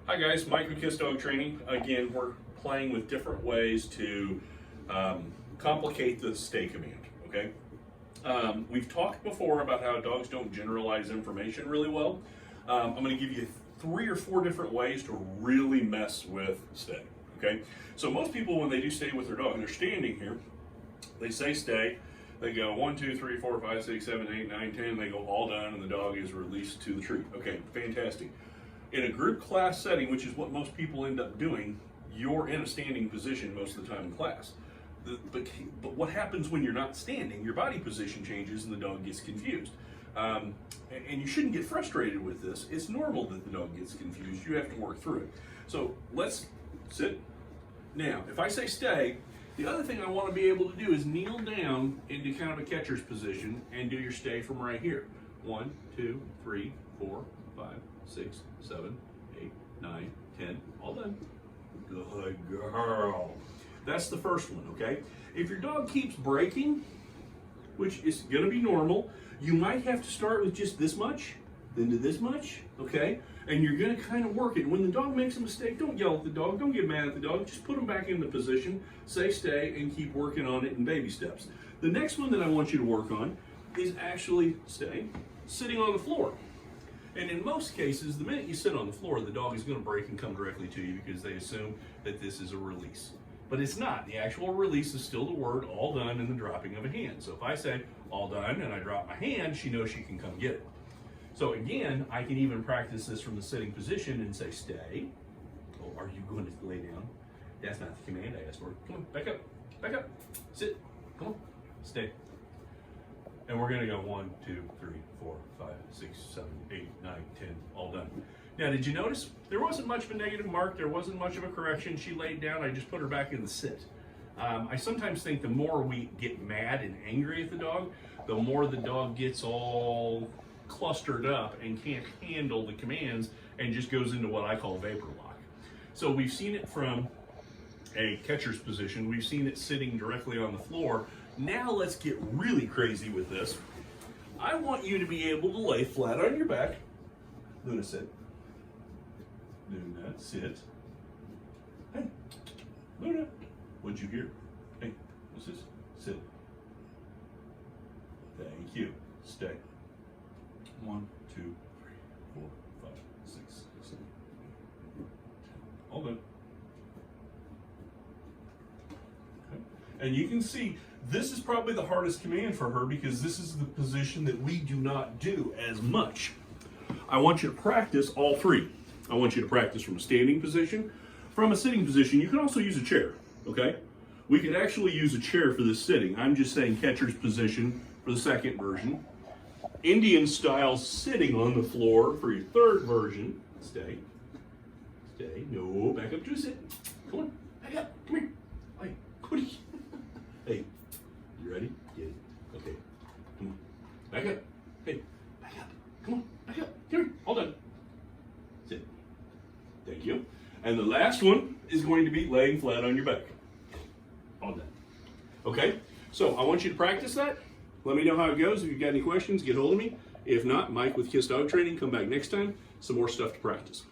Hi guys, Mike with Kiss Dog Training. Again, we're playing with different ways to complicate the stay command, okay? We've talked before about how dogs don't generalize information really well. I'm gonna give you 3 or 4 different ways to really mess with stay, okay? So most people, when they do stay with their dog, and they're standing here, they say stay, they go 1, 2, 3, 4, 5, 6, 7, 8, 9, 10, they go all done, and the dog is released to the tree. Okay, fantastic. In a group class setting, which is what most people end up doing, you're in a standing position most of the time in class. But what happens when you're not standing? Your body position changes and the dog gets confused. And you shouldn't get frustrated with this. It's normal that the dog gets confused. You have to work through it. So let's sit. Now, if I say stay, the other thing I want to be able to do is kneel down into kind of a catcher's position and do your stay from right here. 1, 2, 3, 4, 5, 6, 7, 8, 9, 10, all done. Good girl. That's the first one, okay? If your dog keeps breaking, which is gonna be normal, you might have to start with just this much, then to this much, okay? And you're gonna kind of work it. When the dog makes a mistake, don't yell at the dog, don't get mad at the dog, just put them back in the position, say stay, and keep working on it in baby steps. The next one that I want you to work on is actually stay, sitting on the floor. And in most cases, the minute you sit on the floor, the dog is going to break and come directly to you because they assume that this is a release. But it's not. The actual release is still the word all done and the dropping of a hand. So if I say all done and I drop my hand, she knows she can come get it. So again, I can even practice this from the sitting position and say stay. Oh, are you going to lay down? That's not the command I asked for. Come on, back up, sit, come on, stay. And we're gonna go 1, 2, 3, 4, 5, 6, 7, 8, 9, 10, all done. Now, did you notice? There wasn't much of a negative mark, there wasn't much of a correction. She laid down, I just put her back in the sit. I sometimes think the more we get mad and angry at the dog, the more the dog gets all clustered up and can't handle the commands and just goes into what I call vapor lock. So we've seen it from a catcher's position, we've seen it sitting directly on the floor. Now let's get really crazy with this. I want you to be able to lay flat on your back. Luna, sit. Luna, sit. Hey, Luna, what'd you hear? Hey, what's this? Sit. Thank you. Stay. 1, 2, 3, 4, 5, 6, 7, 8, 10. All done. Okay. And you can see this is probably the hardest command for her because this is the position that we do not do as much. I want you to practice all 3. I want you to practice from a standing position. From a sitting position, you can also use a chair, okay? We could actually use a chair for this sitting. I'm just saying catcher's position for the second version. Indian style sitting on the floor for your third version. Stay. Stay. No, back up to a sit. Come on, back up. Come here. Hey, what are you? Hey. You ready? Get it. Okay. Come on. Back up. Hey, back up. Come on. Back up. Come here. All done. Sit. Thank you. And the last one is going to be laying flat on your back. All done. Okay? So I want you to practice that. Let me know how it goes. If you've got any questions, get hold of me. If not, Mike with Kiss Dog Training. Come back next time. Some more stuff to practice.